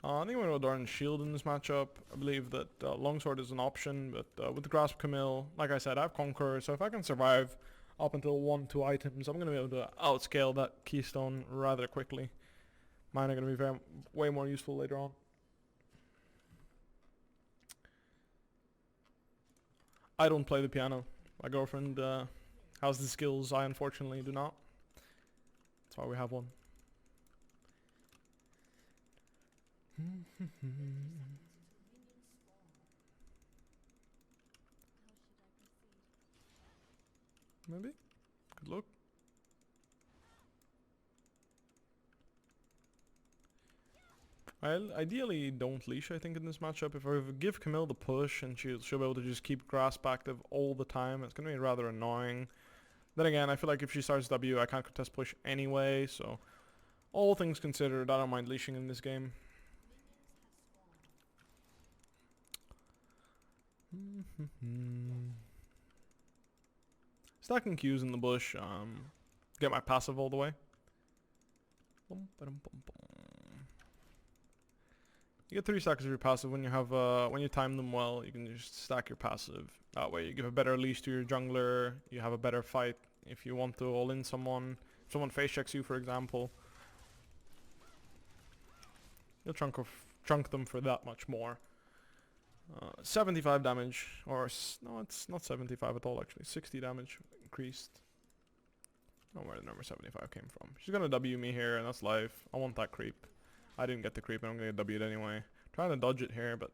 I think I'm going to go Darn Shield in this matchup. I believe that Longsword is an option, but with the Grasp Camille, like I said, I have Conqueror, so if I can survive up until 1-2 items, I'm going to be able to outscale that Keystone rather quickly. Mine are going to be way more useful later on. I don't play the piano. My girlfriend has the skills, I unfortunately do not. That's why we have one. Maybe? Good luck. I ideally don't leash, I think, in this matchup. If I give Camille the push and she'll be able to just keep Grasp active all the time, it's going to be rather annoying. Then again, I feel like if she starts W, I can't contest push anyway, so all things considered, I don't mind leashing in this game. Stacking Qs in the bush, get my passive all the way. You get 3 stacks of your passive when you have when you time them well. You can just stack your passive. That way, you give a better leash to your jungler. You have a better fight if you want to all in someone. If someone face checks you, for example, you'll chunk them for that much more. 75 damage, or no, it's not 75 at all. Actually, 60 damage increased. I don't know where the number 75 came from. She's gonna W me here, and that's life. I want that creep. I didn't get the creep, and I'm gonna get W'd anyway. Trying to dodge it here, but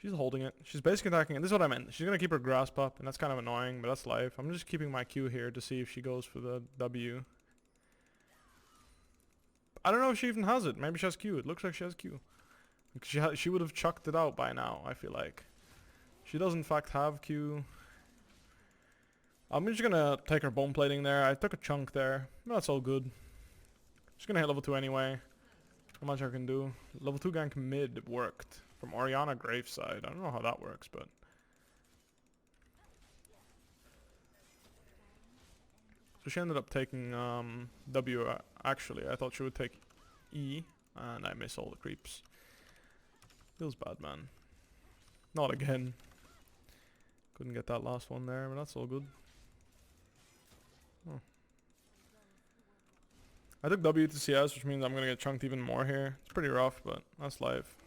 she's holding it. She's basically attacking it. This is what I meant. She's gonna keep her grasp up, and that's kind of annoying, but that's life. I'm just keeping my Q here to see if she goes for the W. I don't know if she even has it. Maybe she has Q. It looks like she has Q. She would have chucked it out by now, I feel like. She does in fact have Q. I'm just gonna take her bone plating there. I took a chunk there. That's all good. Just gonna hit level 2 anyway. How much I can do. Level 2 gank mid worked. From Orianna Graveside. I don't know how that works, but... So she ended up taking W actually. I thought she would take E. And I miss all the creeps. Feels bad, man. Not again. Couldn't get that last one there, but that's all good. Oh. I took W to CS, which means I'm gonna get chunked even more here. It's pretty rough, but that's life.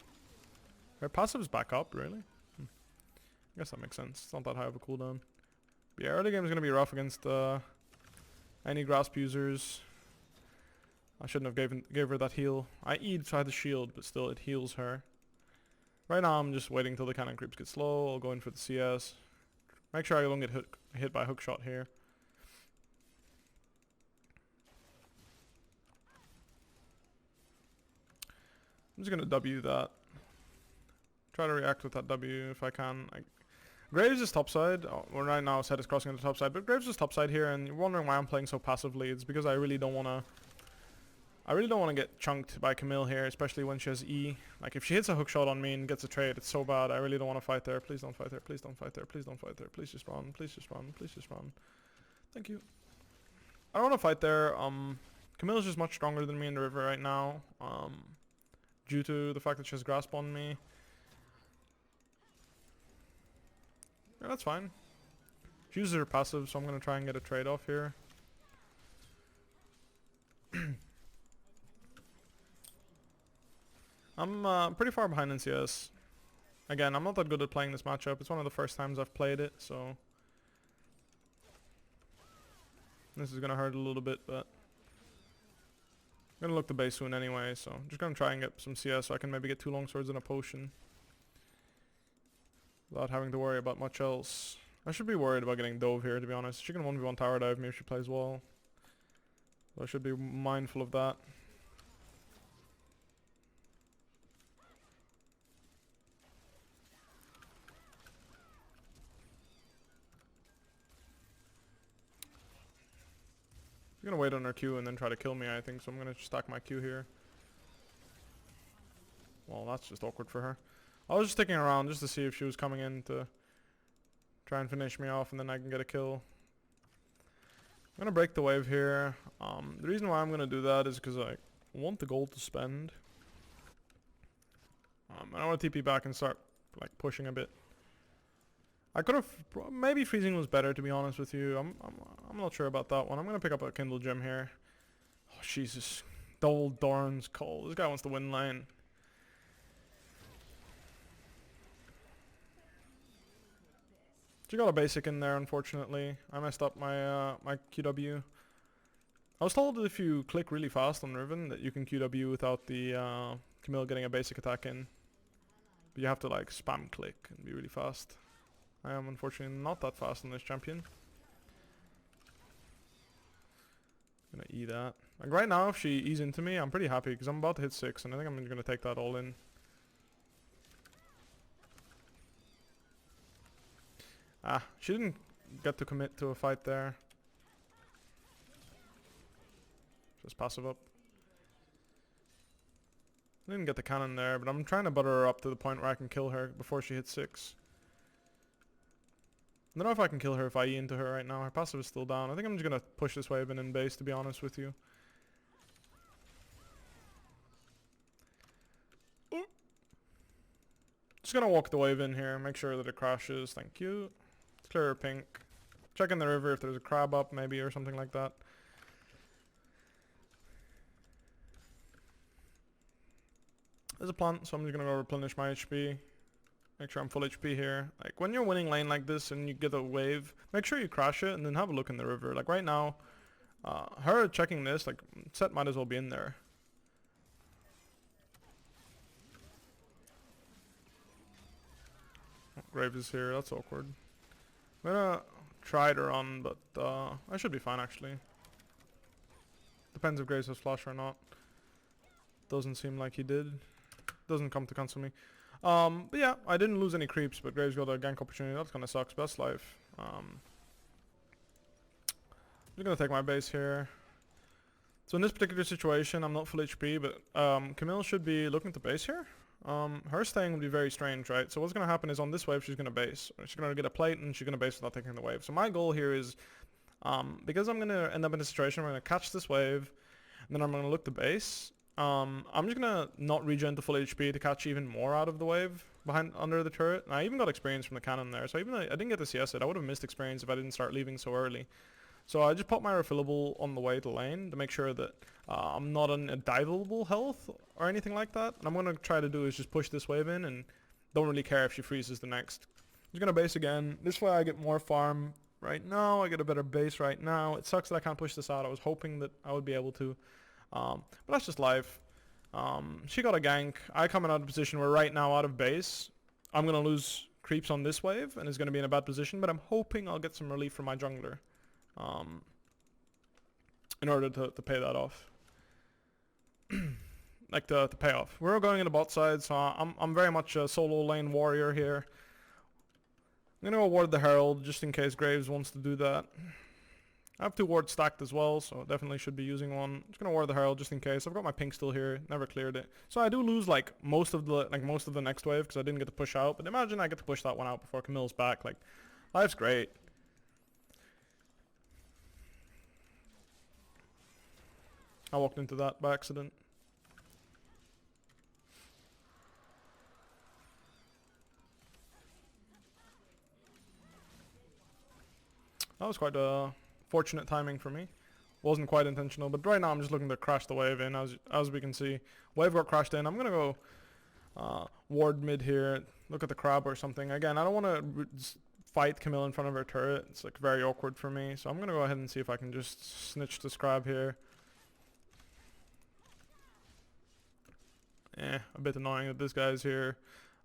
Her passive's back up, really? I guess that makes sense. It's not that high of a cooldown. But yeah, early game is gonna be rough against any grasp users. I shouldn't have gave her that heal. I E'd so I had the shield, but still it heals her. Right now I'm just waiting till the cannon creeps get slow. I'll go in for the CS. Make sure I don't get hit by a hook shot here. I'm just gonna W that. Try to react with that W if I can. Graves is topside. Oh, well, right now Set is crossing the topside, but Graves is topside here, and you're wondering why I'm playing so passively. It's because I really don't wanna get chunked by Camille here, especially when she has E. Like, if she hits a hook shot on me and gets a trade, it's so bad. I really don't want to fight there. Please don't fight there. Please don't fight there. Please don't fight there. Please just run. Please just run. Please just run. Thank you. I don't want to fight there. Camille's just much stronger than me in the river right now. Due to the fact that she has grasp on me. Yeah, that's fine. She uses her passive, so I'm going to try and get a trade off here. I'm pretty far behind in CS. Again, I'm not that good at playing this matchup. It's one of the first times I've played it, so... This is gonna hurt a little bit, but... I'm gonna look the base soon anyway, so... I'm just gonna try and get some CS so I can maybe get 2 longswords and a potion. Without having to worry about much else. I should be worried about getting Dove here, to be honest. She can 1v1 tower dive me if she plays well. So I should be mindful of that. She's gonna wait on her Q and then try to kill me, I think, so I'm gonna stack my Q here. Well, that's just awkward for her. I was just sticking around just to see if she was coming in to try and finish me off and then I can get a kill. I'm gonna break the wave here. The reason why I'm gonna do that is because I want the gold to spend. I want to TP back and start like pushing a bit. I could have maybe freezing was better, to be honest with you. I'm not sure about that one. I'm gonna pick up a Kindle gem here. Oh Jesus, Double Doran's Call. This guy wants to win lane. She got a basic in there, unfortunately. I messed up my my QW. I was told that if you click really fast on Riven that you can QW without the Camille getting a basic attack in. But you have to like spam click and be really fast. I am unfortunately not that fast on this champion. Gonna E that. Like right now if she E's into me, I'm pretty happy because I'm about to hit 6 and I think I'm gonna take that all in. Ah, she didn't get to commit to a fight there. Just passive up. I didn't get the cannon there, but I'm trying to butter her up to the point where I can kill her before she hits 6. I don't know if I can kill her if I E into her right now. Her passive is still down. I think I'm just gonna push this wave in base, to be honest with you. Ooh. Just gonna walk the wave in here, make sure that it crashes. Thank you. Clear her pink. Check in the river if there's a crab up maybe or something like that. There's a plant, so I'm just gonna go replenish my HP. Make sure I'm full HP here. Like when you're winning lane like this and you get a wave, make sure you crash it and then have a look in the river. Like right now, her checking this, like set might as well be in there. Graves is here, that's awkward. I'm gonna try to run, but I should be fine actually. Depends if Graves has flash or not. Doesn't seem like he did. Doesn't come to cancel me. But yeah, I didn't lose any creeps, but Graves got a gank opportunity. That kind of sucks, but that's life. I'm just gonna take my base here. So in this particular situation, I'm not full HP, but Camille should be looking to base here. Her staying would be very strange, right? So what's gonna happen is on this wave, she's gonna base. She's gonna get a plate, and she's gonna base without taking the wave. So my goal here is, because I'm gonna end up in a situation where I'm gonna catch this wave, and then I'm gonna look to base. I'm just gonna not regen to full HP to catch even more out of the wave under the turret. And I even got experience from the cannon there, so even though I didn't get to CS it, I would have missed experience if I didn't start leaving so early. So I just popped my refillable on the way to lane to make sure that I'm not on a diveable health or anything like that. And I'm gonna try to do is just push this wave in and don't really care if she freezes the next. I'm just gonna base again. This way I get more farm right now. I get a better base right now. It sucks that I can't push this out. I was hoping that I would be able to. But that's just life. She got a gank. I come in out of a position where right now out of base, I'm going to lose creeps on this wave and is going to be in a bad position, but I'm hoping I'll get some relief from my jungler in order to pay that off. Like to pay off. We're going in the bot side, so I'm very much a solo lane warrior here. I'm going to award the Herald just in case Graves wants to do that. I have 2 wards stacked as well, so definitely should be using one. Just gonna ward the Herald just in case. I've got my pink still here, never cleared it. So I do lose like most of the next wave because I didn't get to push out. But imagine I get to push that one out before Camille's back. Like, life's great. I walked into that by accident. That was quite fortunate timing for me. Wasn't quite intentional, but right now I'm just looking to crash the wave in. As we can see, wave got crashed in. I'm gonna go ward mid here, look at the crab or something. Again, I don't want to fight Camille in front of her turret. It's like very awkward for me, so I'm gonna go ahead and see if I can just snitch this crab here. A bit annoying that this guy's here.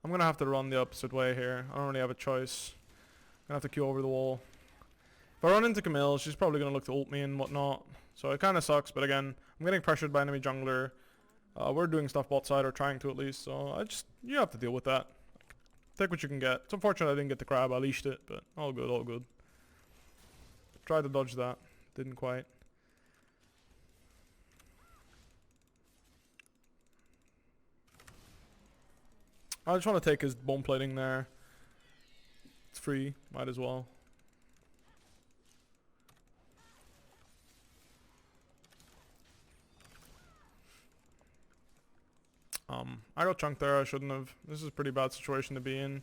I'm gonna have to run the opposite way here. I don't really have a choice. I'm gonna have to queue over the wall. If I run into Camille, she's probably going to look to ult me and whatnot. So it kind of sucks, but again, I'm getting pressured by enemy jungler. We're doing stuff bot side, or trying to at least, so you have to deal with that. Take what you can get. It's unfortunate I didn't get the crab, I leashed it, but all good, all good. Tried to dodge that, didn't quite. I just want to take his bone plating there. It's free, might as well. I got chunked there, I shouldn't have. This is a pretty bad situation to be in.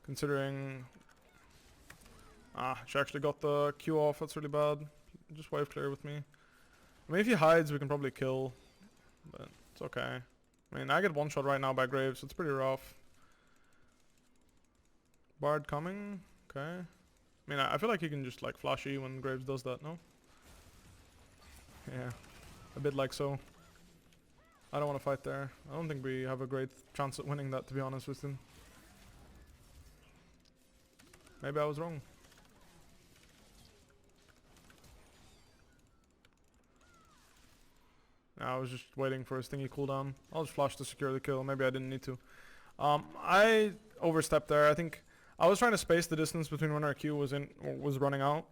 Considering... she actually got the Q off, that's really bad. Just wave clear with me. I mean, if he hides, we can probably kill. But it's okay. I mean, I get one shot right now by Graves, so it's pretty rough. Bard coming. Okay. I mean, I feel like he can just like flash E when Graves does that, no? Yeah. A bit like so. I don't want to fight there. I don't think we have a great chance at winning that, to be honest with him. Maybe I was wrong. I was just waiting for his thingy cooldown. I'll just flash to secure the kill. Maybe I didn't need to. I overstepped there. I think I was trying to space the distance between when our Q was running out.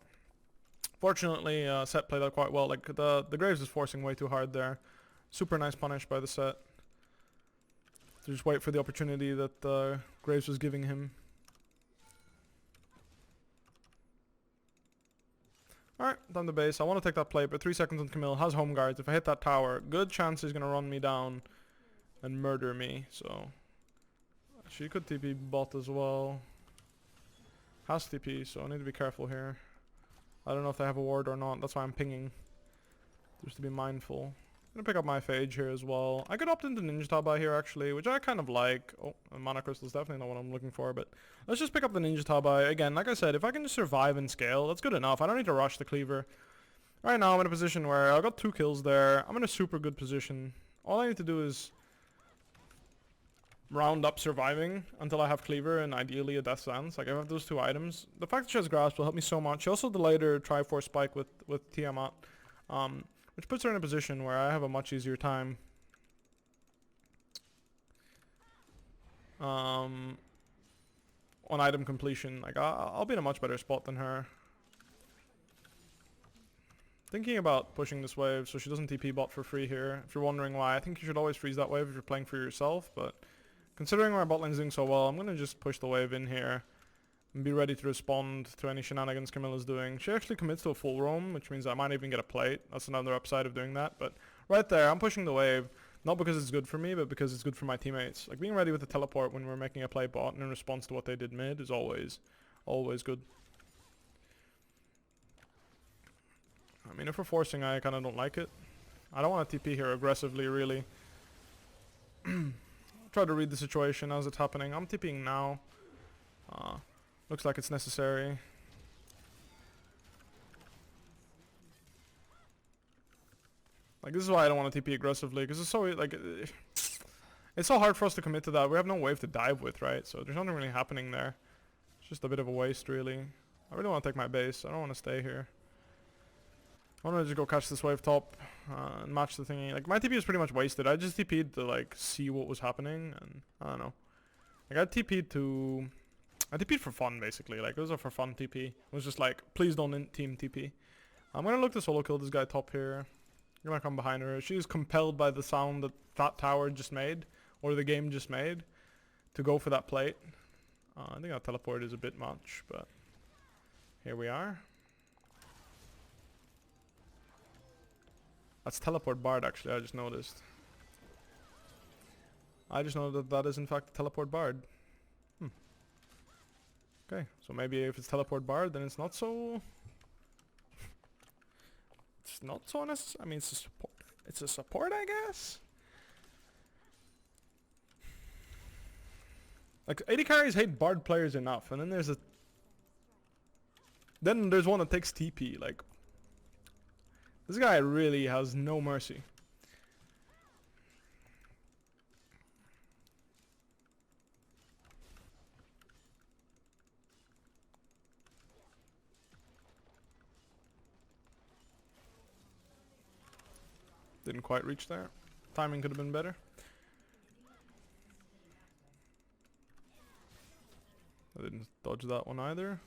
Fortunately, Set played that quite well. Like the Graves is forcing way too hard there. Super nice punish by the Set. To just wait for the opportunity that Graves was giving him. Alright, down the base. I want to take that plate, but 3 seconds on Camille. Has home guards. If I hit that tower, good chance he's going to run me down and murder me. So, she could TP bot as well. Has TP, so I need to be careful here. I don't know if they have a ward or not. That's why I'm pinging. Just to be mindful. I'm gonna pick up my Phage here as well. I could opt into Ninja Tabai here actually, which I kind of like. Oh, and Mana Crystal is definitely not what I'm looking for, but let's just pick up the Ninja Tabai. Again, like I said, if I can just survive and scale, that's good enough. I don't need to rush the cleaver. Right now I'm in a position where I got 2 kills there. I'm in a super good position. All I need to do is round up surviving until I have cleaver and ideally a death stance. Like I have those 2 items. The fact that she has grasp will help me so much. She also delayed her Triforce spike with Tiamat. Which puts her in a position where I have a much easier time on item completion. Like I'll be in a much better spot than her. Thinking about pushing this wave so she doesn't TP bot for free here. If you're wondering why, I think you should always freeze that wave if you're playing for yourself. But considering my bot lane's doing so well, I'm going to just push the wave in here. And be ready to respond to any shenanigans Camille is doing. She actually commits to a full roam, which means I might even get a plate. That's another upside of doing that. But right there, I'm pushing the wave. Not because it's good for me, but because it's good for my teammates. Like being ready with the teleport when we're making a play bot and in response to what they did mid is always good. I mean, if we're forcing, I kind of don't like it. I don't want to TP here aggressively, really. Try to read the situation as it's happening. I'm TPing now. Looks like it's necessary. Like this is why I don't want to TP aggressively, because it's so like it's so hard for us to commit to that. We have no wave to dive with, right? So there's nothing really happening there. It's just a bit of a waste, really. I really want to take my base. I don't want to stay here. I want to just go catch this wave top and match the thingy. Like my TP is pretty much wasted. I just TP'd to like see what was happening, and I don't know. Like I TP'd for fun, basically. Like, it was a for fun TP. It was just like, please don't team TP. I'm gonna look to solo kill this guy top here. I'm gonna come behind her. She's compelled by the sound that tower just made, or the game just made, to go for that plate. I think that teleport is a bit much, but here we are. That's teleport bard, actually, I just noticed. I just know that is in fact a teleport bard. Okay, so maybe if it's teleport bard, then it's not so... It's not so necessary. I mean, it's a support. It's a support, I guess? Like, AD carries hate bard players enough, and then there's a... Then there's one that takes TP, like... This guy really has no mercy. Didn't quite reach there. Timing could have been better. I didn't dodge that one either.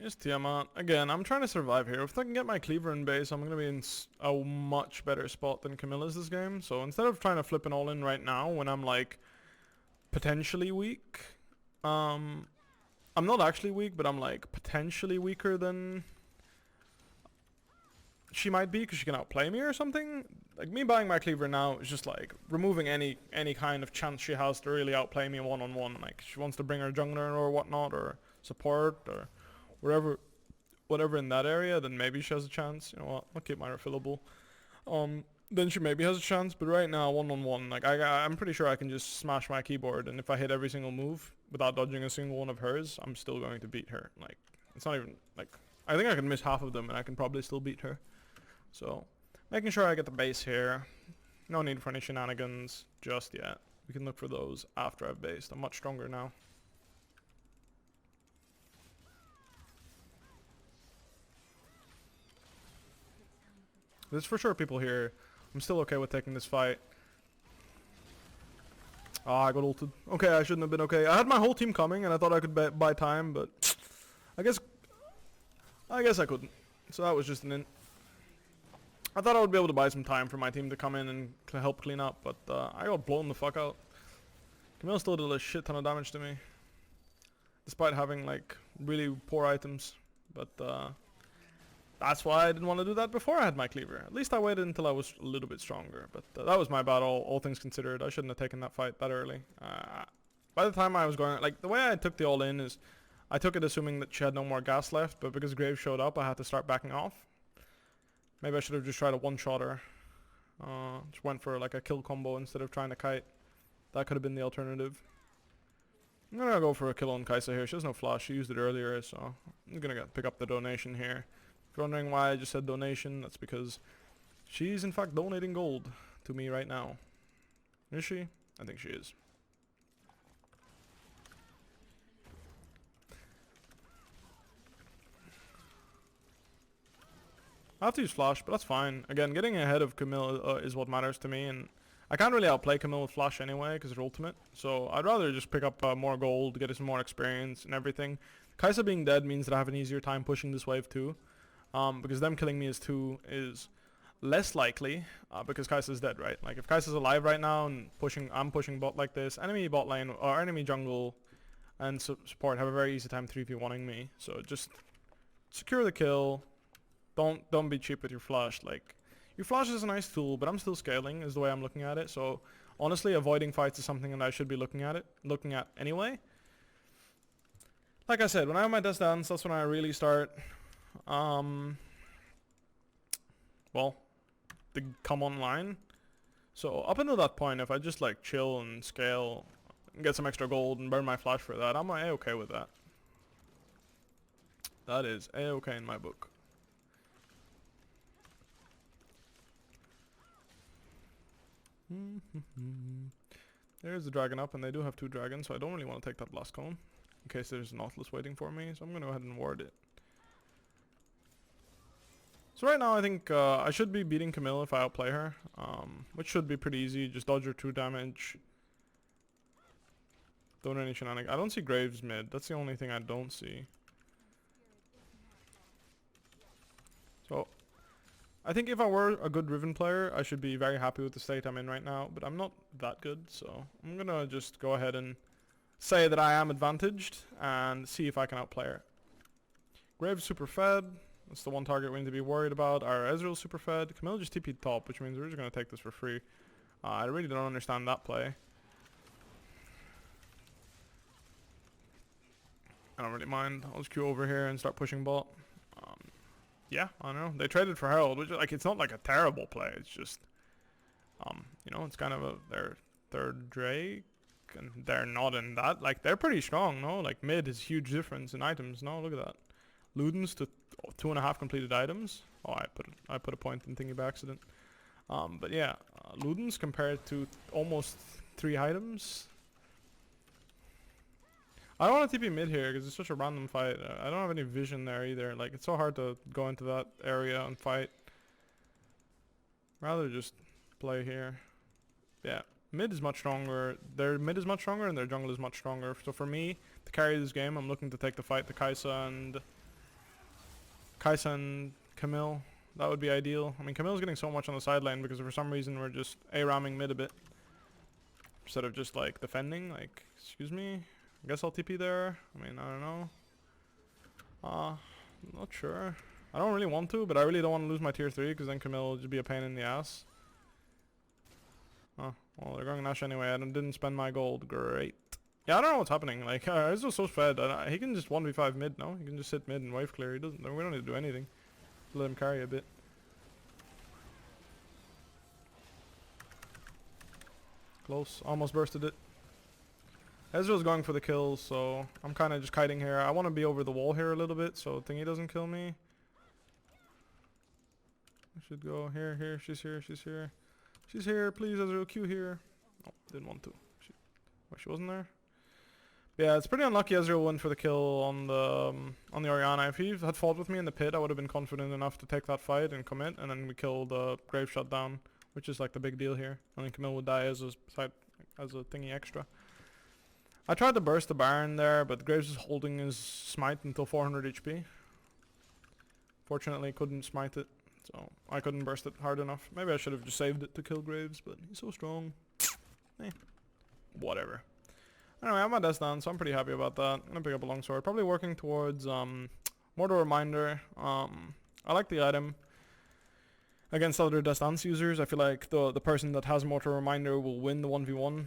Here's Tiamat. Again, I'm trying to survive here. If I can get my cleaver in base, I'm going to be in a much better spot than Camille is this game. So instead of trying to flip an all-in right now when I'm like potentially weak, I'm not actually weak, but I'm like potentially weaker than she might be because she can outplay me or something. Like me buying my cleaver now is just like removing any kind of chance she has to really outplay me one-on-one. Like she wants to bring her jungler or whatnot or support or whatever in that area, then maybe she has a chance. You know what? I'll keep my refillable. Then she maybe has a chance, but right now one-on-one, like I'm pretty sure I can just smash my keyboard, and if I hit every single move without dodging a single one of hers, I'm still going to beat her. Like it's not even like I think I can miss half of them and I can probably still beat her. So making sure I get the base here. No need for any shenanigans just yet. We can look for those after I've based. I'm much stronger now. There's for sure people here. I'm still okay with taking this fight. Ah, I got ulted. Okay, I shouldn't have been okay. I had my whole team coming and I thought I could buy time, but I guess I couldn't. So that was just an int. I thought I would be able to buy some time for my team to come in and help clean up, but I got blown the fuck out. Camille still did a shit ton of damage to me, despite having like really poor items. But that's why I didn't want to do that before I had my cleaver. At least I waited until I was a little bit stronger. But that was my bad, all things considered. I shouldn't have taken that fight that early. By the time I was going, like the way I took the all in is, I took it assuming that she had no more gas left, but because Graves showed up, I had to start backing off. Maybe I should have just tried a one-shot her. Just went for like a kill combo instead of trying to kite. That could have been the alternative. I'm gonna go for a kill on Kai'Sa here. She has no flash. She used it earlier, so I'm gonna pick up the donation here. If you're wondering why I just said donation, that's because she's in fact donating gold to me right now. Is she? I think she is. I have to use flash, but that's fine. Again, getting ahead of Camille is what matters to me, and I can't really outplay Camille with flash anyway because it's ultimate. So I'd rather just pick up more gold, get some more experience and everything. Kai'Sa being dead means that I have an easier time pushing this wave too, because them killing me is less likely because Kai'Sa's dead, right? Like if Kai'Sa's alive right now and I'm pushing bot like this, enemy bot lane or enemy jungle and support have a very easy time 3v1ing me. So just secure the kill. Don't be cheap with your flash. Like your flash is a nice tool, but I'm still scaling is the way I'm looking at it. So honestly, avoiding fights is something that I should be looking at anyway. Like I said, when I have my death dance, that's when I really start well, to come online. So up until that point, if I just like chill and scale and get some extra gold and burn my flash for that, I'm a-okay with that. That is a-okay in my book. There's the dragon up, and they do have 2 dragons, so I don't really want to take that blast cone in case there's an Nautilus waiting for me, so I'm going to go ahead and ward it. So right now I think I should be beating Camille if I outplay her, which should be pretty easy. Just dodge her 2 damage. Don't do any shenanigans. I don't see Graves mid. That's the only thing I don't see. So I think if I were a good Riven player, I should be very happy with the state I'm in right now, but I'm not that good, so I'm gonna just go ahead and say that I am advantaged and see if I can outplay her. Graves super fed. That's the one target we need to be worried about. Our Ezreal's super fed. Camille just TP'd top, which means we're just gonna take this for free. I really don't understand that play. I don't really mind. I'll just queue over here and start pushing bot. Yeah, I don't know. They traded for Herald, which like it's not like a terrible play. It's just, you know, it's kind of their 3rd Drake, and they're not in that. Like they're pretty strong, no? Like mid is huge difference in items. No, look at that. Ludens to 2.5 completed items. Oh, I put a point in thingy by accident. But yeah, Ludens compared to almost 3 items. I don't want to TP mid here because it's such a random fight. I don't have any vision there either. Like it's so hard to go into that area and fight. Rather just play here. Yeah, mid is much stronger. Their mid is much stronger and their jungle is much stronger. So for me to carry this game, I'm looking to take the fight to Kai'Sa and Kaisa and Camille. That would be ideal. I mean, Camille's getting so much on the sideline because for some reason we're just A-ramming mid a bit. Instead of just like defending, like, excuse me? I guess I'll TP there. I mean, I don't know. Not sure. I don't really want to, but I really don't want to lose my tier 3 because then Camille will just be a pain in the ass. Oh, well, they're going Nash anyway. I didn't spend my gold. Great. Yeah, I don't know what's happening. Like, he's just so fed. He can just 1v5 mid, no? He can just sit mid and wave clear. He doesn't. We don't need to do anything. Let him carry a bit. Close. Almost bursted it. Ezreal's going for the kills, so I'm kind of just kiting here. I want to be over the wall here a little bit, so Thingy doesn't kill me. I should go here, here. She's here, she's here. She's here, please, Ezreal, Q here. Oh, didn't want to. She wasn't there. Yeah, it's pretty unlucky Ezreal went for the kill on the Orianna. If he had fought with me in the pit, I would have been confident enough to take that fight and commit, and then we kill the Grave shut down, which is like the big deal here. And then Camille would die as a thingy extra. I tried to burst the Baron there, but Graves is holding his smite until 400 HP. Fortunately, couldn't smite it, so I couldn't burst it hard enough. Maybe I should have just saved it to kill Graves, but he's so strong. Whatever. Anyway, I have my death down, so I'm pretty happy about that. I'm gonna pick up a longsword. Probably working towards Mortal Reminder. I like the item. Against other Death Dance users, I feel like the person that has Mortal Reminder will win the 1v1.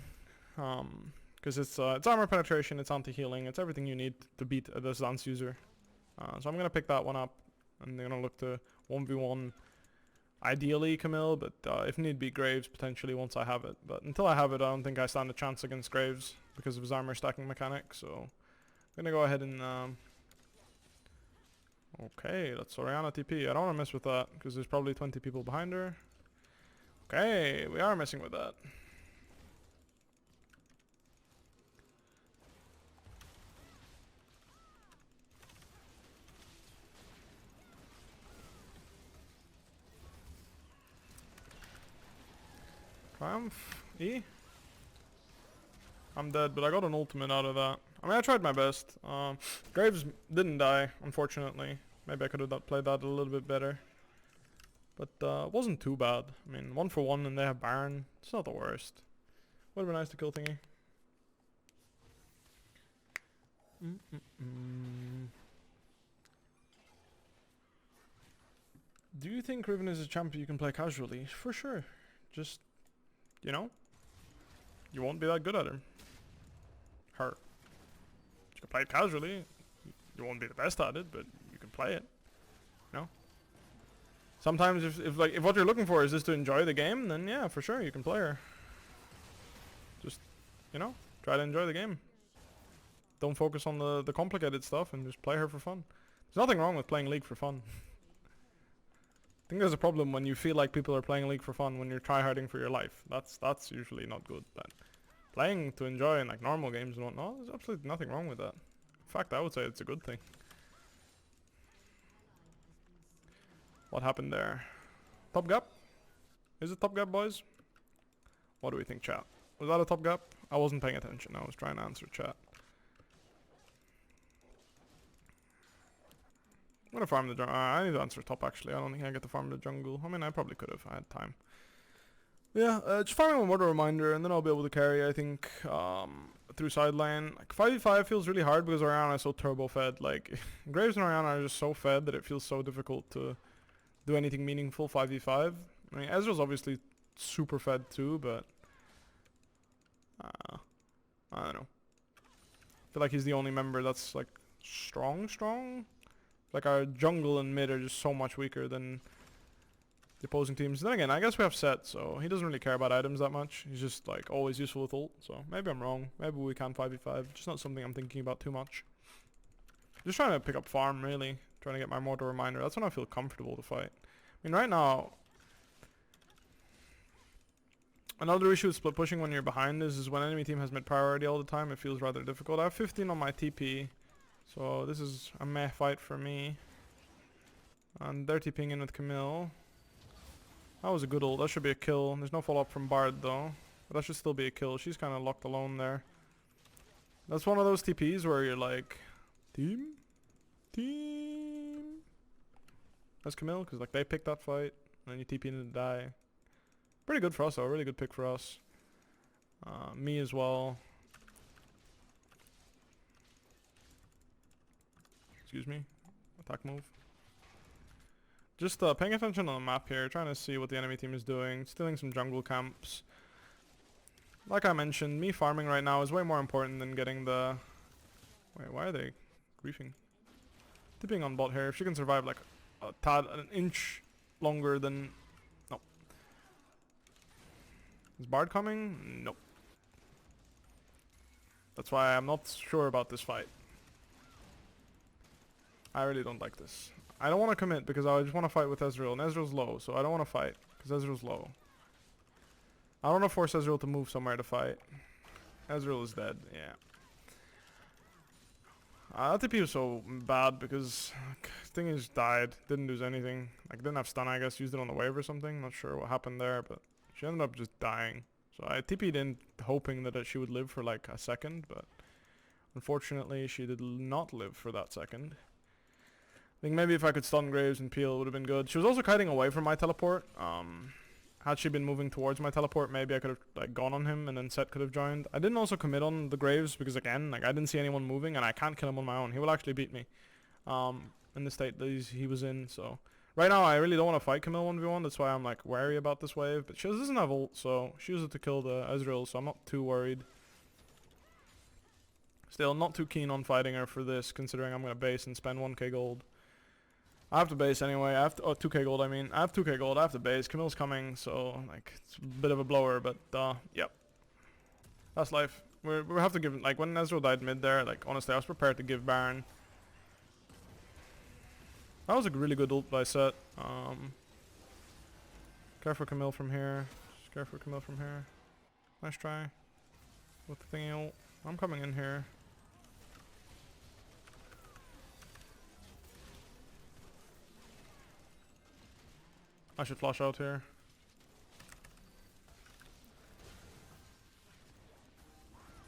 Because it's armor penetration, it's anti-healing, it's everything you need to beat a Death Dance user. So I'm gonna pick that one up, and they're gonna look to 1v1. Ideally Camille, but if need be Graves potentially once I have it. But until I have it, I don't think I stand a chance against Graves because of his armor stacking mechanic. So I'm gonna go ahead and okay, that's Orianna TP. I don't want to mess with that because there's probably 20 people behind her. Okay, we are messing with that. Triumph? E? I'm dead, but I got an ultimate out of that. I mean, I tried my best. Graves didn't die, unfortunately. Maybe I could have played that a little bit better. But it wasn't too bad. I mean, 1 for 1 and they have Baron. It's not the worst. Would have been nice to kill Thingy. Do you think Riven is a champion you can play casually? For sure. Just, you know, you won't be that good at him. Her. You can play it casually. You won't be the best at it, but you can play it. You know? Sometimes if what you're looking for is just to enjoy the game, then yeah, for sure you can play her. Just, you know, try to enjoy the game. Don't focus on the complicated stuff and just play her for fun. There's nothing wrong with playing League for fun. I think there's a problem when you feel like people are playing League for fun when you're tryharding for your life. That's usually not good. But playing to enjoy in like normal games and whatnot, there's absolutely nothing wrong with that. In fact, I would say it's a good thing. What happened there? Top gap? Is it top gap, boys? What do we think, chat? Was that a top gap? I wasn't paying attention. I was trying to answer chat. I'm gonna farm the jungle. I need to answer top actually. I don't think I get to farm the jungle. I mean, I probably could have. I had time. But yeah, just farming one Mortal Reminder and then I'll be able to carry, I think, through sideline. Like 5v5 feels really hard because Orianna is so turbo fed. Like, Graves and Orianna are just so fed that it feels so difficult to do anything meaningful 5v5. I mean, Ezreal's obviously super fed too, but I don't know. I feel like he's the only member that's like strong. Like our jungle and mid are just so much weaker than the opposing teams. Then again, I guess we have Set, so he doesn't really care about items that much. He's just like always useful with ult, so maybe I'm wrong. Maybe we can 5v5, just not something I'm thinking about too much. Just trying to pick up farm really, trying to get my Mortal Reminder. That's when I feel comfortable to fight. I mean, right now, another issue with split pushing when you're behind is when enemy team has mid priority all the time, it feels rather difficult. I have 15 on my TP. So this is a meh fight for me. And they're TPing in with Camille. That was a good ult. That should be a kill. There's no follow-up from Bard though. But that should still be a kill. She's kind of locked alone there. That's one of those TPs where you're like, team? as Camille, because like they picked that fight, and then you TP into the die. Pretty good for us though, really good pick for us. Me as well. Excuse me. Attack move. Just paying attention on the map here, trying to see what the enemy team is doing, stealing some jungle camps. Like I mentioned, me farming right now is way more important than getting the... Wait, why are they griefing? Tipping on bot here. If she can survive like a tad, an inch longer than... No. Is Bard coming? Nope. That's why I'm not sure about this fight. I really don't like this. I don't want to commit because I just want to fight with Ezreal, and Ezreal's low, so I don't want to fight because Ezreal's low. I don't want to force Ezreal to move somewhere to fight. Ezreal is dead, yeah. TP was so bad because thing is died, didn't do anything. Like didn't have stun, I guess, used it on the wave or something. Not sure what happened there, but she ended up just dying. So I TP'd in hoping that she would live for like a second, but unfortunately she did not live for that second. I think maybe if I could stun Graves and peel it would have been good. She was also kiting away from my teleport. Had she been moving towards my teleport, maybe I could have like gone on him and then Set could have joined. I didn't also commit on the Graves because again, like I didn't see anyone moving and I can't kill him on my own. He will actually beat me in the state that he was in. So right now I really don't want to fight Camille 1v1. That's why I'm like wary about this wave. But she doesn't have ult, so she used it to kill the Ezreal, so I'm not too worried. Still not too keen on fighting her for this, considering I'm going to base and spend 1k gold. I have to base anyway. I have to, 2k gold. I mean, I have 2k gold. I have to base. Camille's coming, so like it's a bit of a blower, but yep. That's life. We have to give, like when Ezreal died mid there, like honestly, I was prepared to give Baron. That was a really good ult by Set. Care for Camille from here. Just care for Camille from here. Nice try with the thingy ult. I'm coming in here. I should flush out here.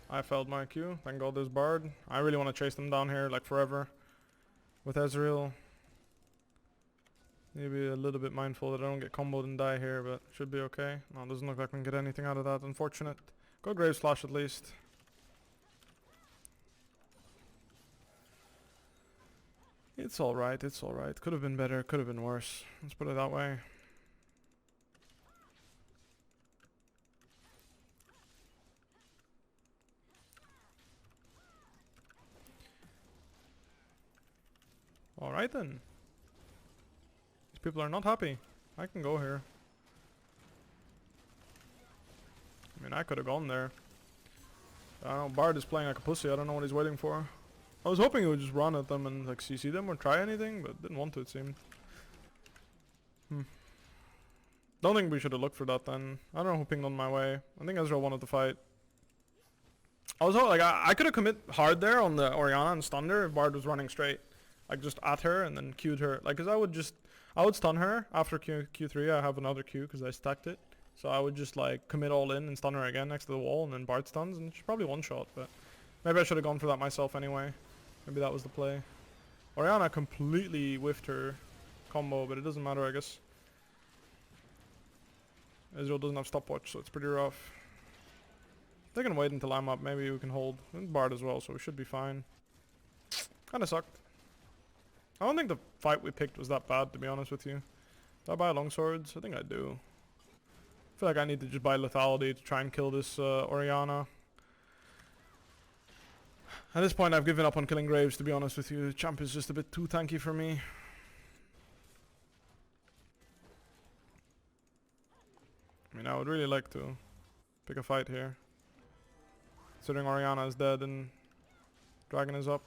I failed my Q. Thank God there's Bard. I really want to chase them down here like forever. With Ezreal. Maybe a little bit mindful that I don't get comboed and die here, but should be okay. No, it doesn't look like we can get anything out of that. Unfortunate. Go Graves Slash at least. It's alright, it's alright. Could have been better, could have been worse. Let's put it that way. Alright then. These people are not happy. I can go here. I mean, I could have gone there. I don't know, Bard is playing like a pussy. I don't know what he's waiting for. I was hoping he would just run at them and like CC them or try anything, but didn't want to, it seemed. Don't think we should have looked for that then. I don't know who pinged on my way. I think Ezreal wanted to fight. I was like, I could have commit hard there on the Orianna and stunned her if Bard was running straight. Like just at her and then Q'd her. Like, cause I would stun her after Q3. I have another Q because I stacked it. So I would just like commit all in and stun her again next to the wall and then Bard stuns and she probably one shot. But maybe I should have gone for that myself anyway. Maybe that was the play. Orianna completely whiffed her combo, but it doesn't matter, I guess. Ezreal doesn't have stopwatch, so it's pretty rough. They can wait until I'm up. Maybe we can hold. And Bard as well, so we should be fine. Kinda sucked. I don't think the fight we picked was that bad, to be honest with you. Do I buy longswords? I think I do. I feel like I need to just buy lethality to try and kill this Orianna. At this point I've given up on killing Graves, to be honest with you. The champ is just a bit too tanky for me. I mean, I would really like to pick a fight here. Considering Orianna is dead and Dragon is up.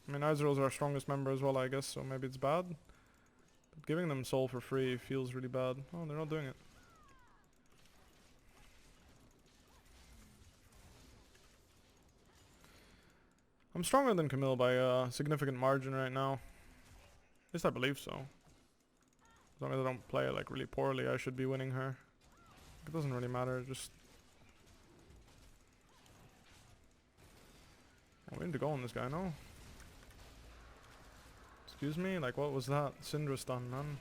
I mean, Ezreal's our strongest member as well, I guess, so maybe it's bad. But giving them soul for free feels really bad. Oh, they're not doing it. I'm stronger than Camille by a significant margin right now. At least I believe so. As long as I don't play it like really poorly, I should be winning her. It doesn't really matter, just... Oh, we need to go on this guy, no? Excuse me? Like, what was that? Syndra stun, man.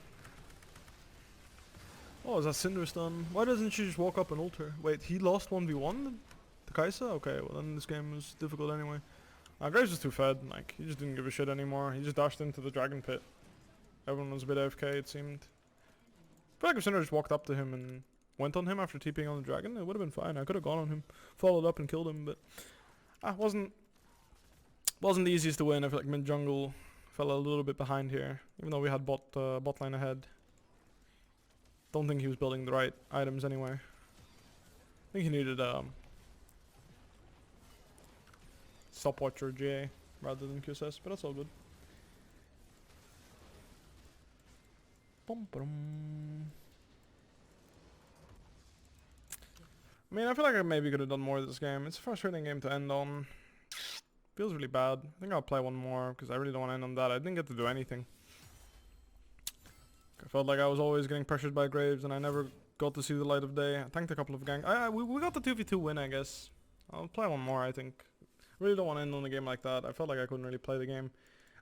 Oh, is that Syndra stun? Why doesn't she just walk up and ult her? Wait, he lost 1v1 to Kai'Sa? Okay, well then this game was difficult anyway. Graves was too fed, like, he just didn't give a shit anymore. He just dashed into the dragon pit. Everyone was a bit AFK, it seemed. I feel like if Syndra just walked up to him and went on him after TPing on the dragon, it would have been fine. I could have gone on him, followed up and killed him, but wasn't the easiest to win. I feel like mid jungle fell a little bit behind here, even though we had bot line ahead. Don't think he was building the right items anyway. I think he needed stopwatch or GA rather than QSS, but that's all good. I mean, I feel like I maybe could have done more this game. It's a frustrating game to end on. Feels really bad. I think I'll play one more because I really don't want to end on that. I didn't get to do anything. I felt like I was always getting pressured by Graves and I never got to see the light of day. I tanked a couple of ganks. We got the 2v2 win, I guess. I'll play one more, I think. I really don't want to end on a game like that. I felt like I couldn't really play the game.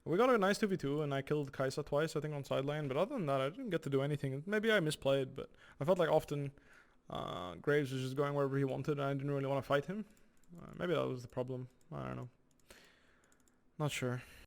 We got a nice 2v2 and I killed Kai'Sa twice, I think, on side lane. But other than that, I didn't get to do anything. Maybe I misplayed, but I felt like often Graves was just going wherever he wanted and I didn't really want to fight him. Maybe that was the problem. I don't know. Not sure.